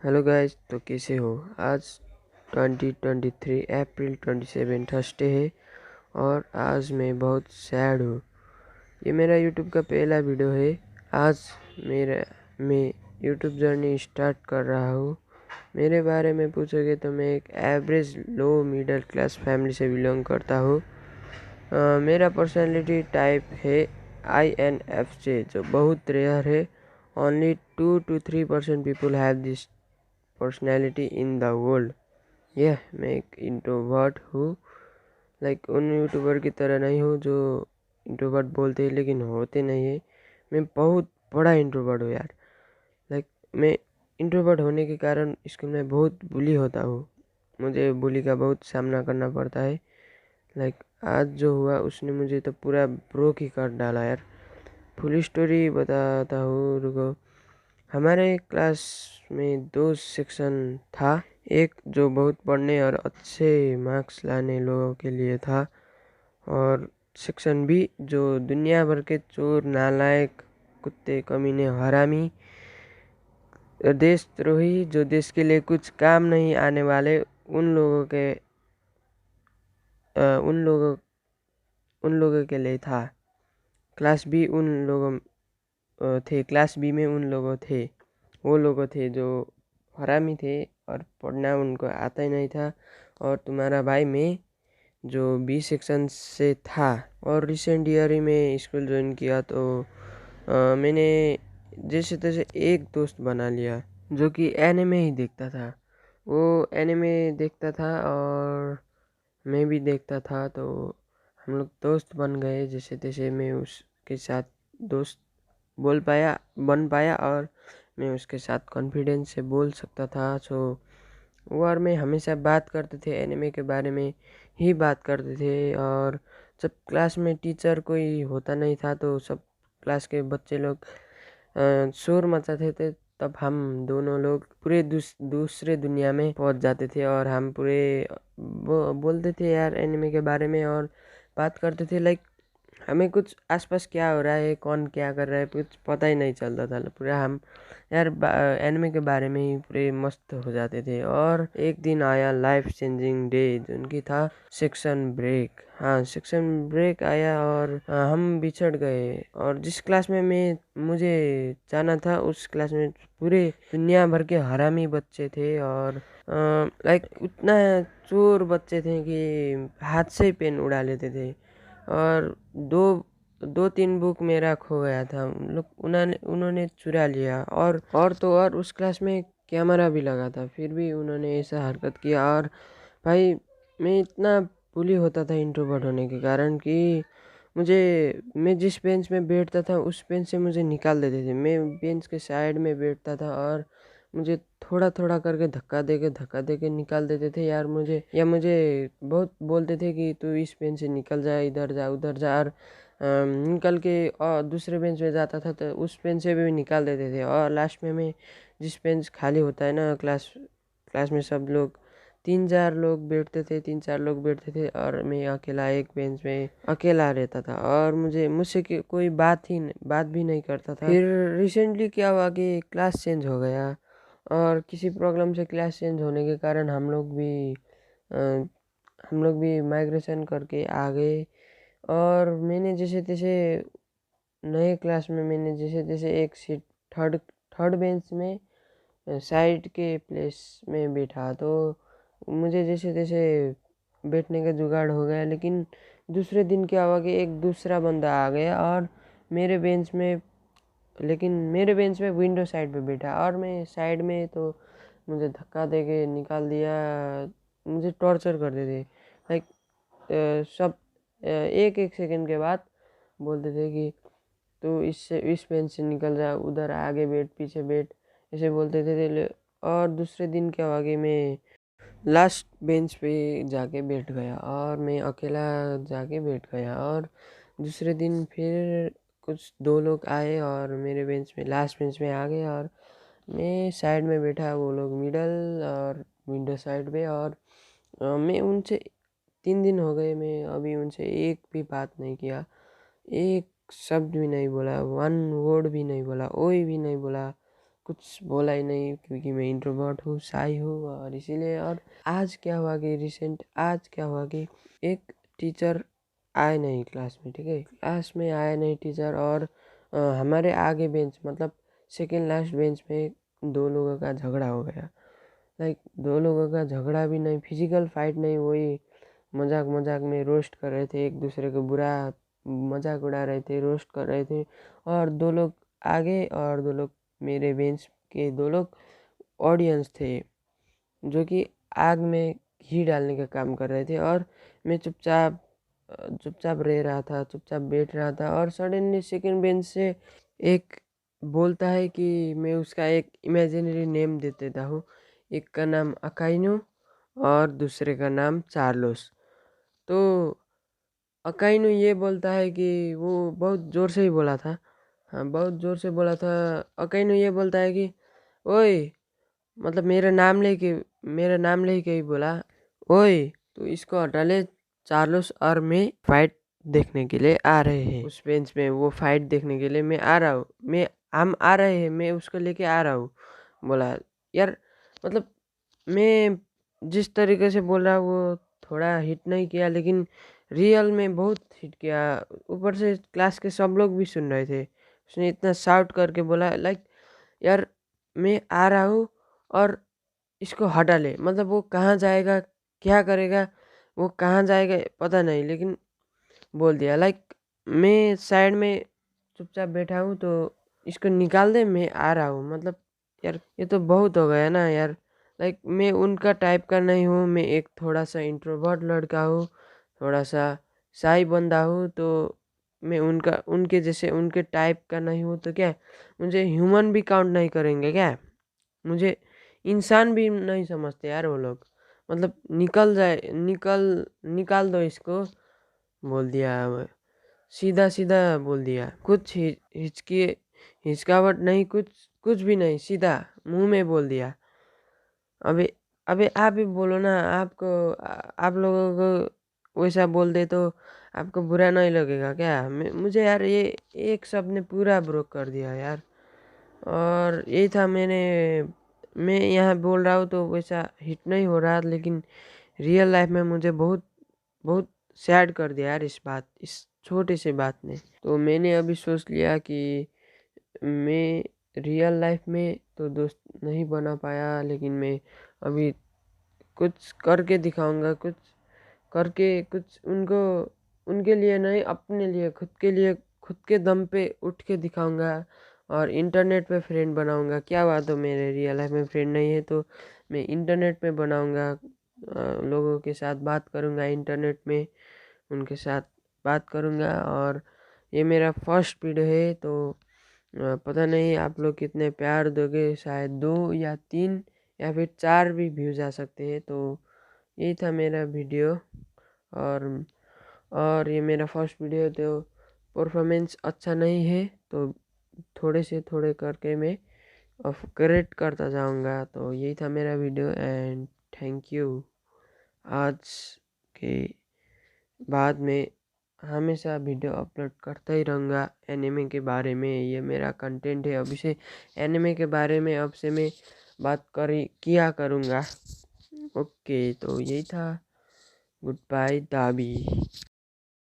Hello guys, तो कैसे हो। आज 2023 अप्रैल 27 थर्सडे है और आज मैं बहुत सैड हूँ। ये मेरा यूट्यूब का पहला वीडियो है। आज मैं यूट्यूब जर्नी स्टार्ट कर रहा हूँ। मेरे बारे में पूछोगे तो मैं एक average low middle class family से बिलोंग करता हूँ। मेरा पर्सनालिटी टाइप है INFJ, जो बहुत रेयर है। Only 2 to 3% people have this personality in the world. मैं एक इंट्रोवर्ट हूँ। उन यूट्यूबर की तरह नहीं हूँ जो इंट्रोवर्ट बोलते हैं लेकिन होते नहीं है। मैं बहुत बड़ा इंट्रोवर्ट हूँ यार। मैं इंट्रोवर्ट होने के कारण स्कूल में बहुत बुली होता हूँ। मुझे बुली का बहुत सामना करना पड़ता है। आज जो हुआ उसने मुझे तो पूरा ब्रोक ही कर डाला यार। फुल स्टोरी बताता हूँ, रुको। हमारे क्लास में 2 सेक्शन था। एक जो बहुत पढ़ने और अच्छे मार्क्स लाने लोगों के लिए था, और सेक्शन बी जो दुनिया भर के चोर, नालायक, कुत्ते, कमीने, हरामी, देशद्रोही, जो देश के लिए कुछ काम नहीं आने वाले उन लोगों के उन लोगों के लिए था। क्लास बी उन लोगों थे। क्लास बी में उन लोगों थे, वो लोग थे जो हरामी थे और पढ़ना उनको आता ही नहीं था। और तुम्हारा भाई मैं जो बी सेक्शन से था, और रिसेंट ईयर ही मैं स्कूल ज्वाइन किया तो मैंने जैसे तैसे एक दोस्त बना लिया जो कि एनिमे ही देखता था। वो एनिमे देखता था और मैं भी देखता था, तो हम लोग दोस्त बन गए। जैसे तैसे मैं उसके साथ दोस्त बन पाया और मैं उसके साथ कॉन्फिडेंस से बोल सकता था। वो और मैं हमेशा बात करते थे, एनिमे के बारे में ही बात करते थे। और जब क्लास में टीचर कोई होता नहीं था तो सब क्लास के बच्चे लोग शोर मचाते थे, तब हम दोनों लोग पूरे दूसरे दुनिया में पहुंच जाते थे और हम पूरे बोलते थे यार एनिमे के बारे में और बात करते थे। हमें कुछ आसपास क्या हो रहा है, कौन क्या कर रहा है, कुछ पता ही नहीं चलता था। पूरा हम यार एनिमे के बारे में ही पूरे मस्त हो जाते थे। और एक दिन आया लाइफ चेंजिंग डे, जिनकी था सेक्शन ब्रेक। हाँ, सेक्शन ब्रेक आया और हम बिछड़ गए। और जिस क्लास में मुझे जाना था उस क्लास में पूरे दुनिया भर के हरामी बच्चे थे और उतना चोर बच्चे थे कि हाथ से ही पेन उड़ा लेते थे। और दो दो तीन बुक मेरा खो गया था, उन्होंने चुरा लिया। और तो और उस क्लास में कैमरा भी लगा था, फिर भी उन्होंने ऐसा हरकत किया। और भाई, मैं इतना बुली होता था इंट्रोवर्ट होने के कारण कि मैं जिस बेंच में बैठता था उस बेंच से मुझे निकाल देते थे। मैं बेंच के साइड में बैठता था और मुझे थोड़ा थोड़ा करके धक्का दे के निकाल देते थे यार। मुझे बहुत बोलते थे कि तू इस बेंच से निकल जा, इधर जा, उधर जा। और निकल के और दूसरे बेंच पे जाता था तो उस बेंच से भी निकाल देते थे। और लास्ट में मैं जिस बेंच खाली होता है ना, क्लास क्लास में सब लोग 3 4 लोग बैठते थे और मैं अकेला एक बेंच में अकेला रहता था और मुझसे कोई बात भी नहीं करता था। फिर रिसेंटली क्या हुआ कि क्लास चेंज हो गया और किसी प्रॉब्लम से क्लास चेंज होने के कारण हम लोग भी माइग्रेशन करके आ गए। और मैंने जैसे तैसे नए क्लास में मैंने जैसे तैसे एक सीट थर्ड थर्ड बेंच में साइड के प्लेस में बैठा, तो मुझे जैसे तैसे बैठने का जुगाड़ हो गया। लेकिन दूसरे दिन क्या हुआ कि एक दूसरा बंदा आ गया और मेरे बेंच में मेरे बेंच में विंडो साइड पे बैठा और मैं साइड में, तो मुझे धक्का दे के निकाल दिया। मुझे टॉर्चर करते थे। सब एक एक सेकंड के बाद बोलते थे कि तू इस बेंच से निकल जा, उधर आगे बैठ, पीछे बैठ, ऐसे बोलते थे। और दूसरे दिन क्या हुआ कि मैं लास्ट बेंच पे जाके बैठ गया और मैं अकेला जाके बैठ गया। और दूसरे दिन फिर कुछ 2 लोग आए और मेरे बेंच में लास्ट बेंच में आ गए और मैं साइड में बैठा, वो लोग मिडल और विंडो साइड पे। और मैं उनसे 3 दिन हो गए, मैं अभी उनसे एक भी बात नहीं किया, एक शब्द भी नहीं बोला, वन वर्ड भी नहीं बोला, ओए भी नहीं बोला, कुछ बोला ही नहीं क्योंकि मैं इंट्रोवर्ट हूँ, शाई हूँ और इसीलिए। और आज क्या हुआ कि एक टीचर आए नहीं क्लास में, ठीक है, क्लास में आए नहीं टीचर। और हमारे आगे बेंच मतलब सेकेंड लास्ट बेंच में 2 लोगों का झगड़ा हो गया। लाइक 2 लोगों का झगड़ा भी नहीं, फिजिकल फाइट नहीं, वही मजाक मजाक में रोस्ट कर रहे थे, एक दूसरे को बुरा मजाक उड़ा रहे थे, रोस्ट कर रहे थे। और 2 लोग आगे और 2 लोग मेरे बेंच के 2 लोग ऑडियंस थे, जो कि आग में घी डालने का काम कर रहे थे। और मैं चुपचाप रह रहा था, चुपचाप बैठ रहा था। और सडनली सेकंड बेंच से एक बोलता है कि मैं उसका एक इमेजिनरी नेम दे देता हूँ। एक का नाम अकाइनो और दूसरे का नाम चार्लोस। तो अकाइनो ये बोलता है कि वो बहुत ज़ोर से ही बोला था, हाँ बहुत ज़ोर से बोला था। अकाइनो ये बोलता है कि ओए, मतलब मेरा नाम लेके ही बोला, ओए तो इसको हटा ले, चार्लोस और मैं फाइट देखने के लिए आ रहे हैं। उस बेंच में वो फाइट देखने के लिए मैं आ रहा हूँ, हम आ रहे हैं, मैं उसको लेके आ रहा हूँ बोला। यार मतलब मैं जिस तरीके से बोला वो थोड़ा हिट नहीं किया, लेकिन रियल में बहुत हिट किया। ऊपर से क्लास के सब लोग भी सुन रहे थे। उसने इतना शाउट करके बोला लाइक, यार मैं आ रहा हूँ और इसको हटा ले। मतलब वो कहाँ जाएगा, क्या करेगा, वो कहाँ जाएगा पता नहीं, लेकिन बोल दिया लाइक मैं साइड में चुपचाप बैठा हूँ, तो इसको निकाल दे, मैं आ रहा हूँ। मतलब यार ये तो बहुत हो गया ना यार। लाइक मैं उनका टाइप का नहीं हूँ, मैं एक थोड़ा सा इंट्रोवर्ट लड़का हूँ, थोड़ा सा शाई बंदा हूँ। तो मैं उनके जैसे उनके टाइप का नहीं हूँ, तो क्या मुझे ह्यूमन भी काउंट नहीं करेंगे क्या? मुझे इंसान भी नहीं समझते यार वो लोग। मतलब निकाल दो इसको, बोल दिया। सीधा सीधा बोल दिया, कुछ हिचकावट नहीं, कुछ कुछ भी नहीं, सीधा मुंह में बोल दिया। अबे अबे आप ही बोलो ना, आप लोगों को वैसा बोल दे तो आपको बुरा नहीं लगेगा क्या? मुझे यार ये एक शब्द ने पूरा ब्रोक कर दिया यार। और यही था, मैं यहाँ बोल रहा हूँ तो वैसा हिट नहीं हो रहा, लेकिन रियल लाइफ में मुझे बहुत बहुत सैड कर दिया यार इस छोटे से बात ने। तो मैंने अभी सोच लिया कि मैं रियल लाइफ में तो दोस्त नहीं बना पाया, लेकिन मैं अभी कुछ करके दिखाऊंगा, कुछ करके कुछ उनको उनके लिए नहीं, अपने लिए, खुद के दम पे उठ के दिखाऊंगा। और इंटरनेट पे फ्रेंड बनाऊंगा। क्या बात हो, मेरे रियल लाइफ में फ्रेंड नहीं है तो मैं इंटरनेट पे बनाऊंगा, लोगों के साथ बात करूंगा इंटरनेट में, उनके साथ बात करूंगा। और ये मेरा फर्स्ट वीडियो है, तो पता नहीं आप लोग कितने प्यार दोगे, शायद 2 या 3 या फिर 4 भी व्यूज आ सकते हैं। तो यही था मेरा वीडियो। और ये मेरा फर्स्ट वीडियो, तो परफॉर्मेंस अच्छा नहीं है, तो थोड़े से थोड़े करके मैं अपग्रेड करता जाऊंगा। तो यही था मेरा वीडियो एंड थैंक यू। आज के बाद में हमेशा वीडियो अपलोड करता ही रहूँगा एनिमे के बारे में। ये मेरा कंटेंट है, अभी से एनिमे के बारे में अब से मैं बात किया करूँगा। ओके, तो यही था। गुड बाय दाबी।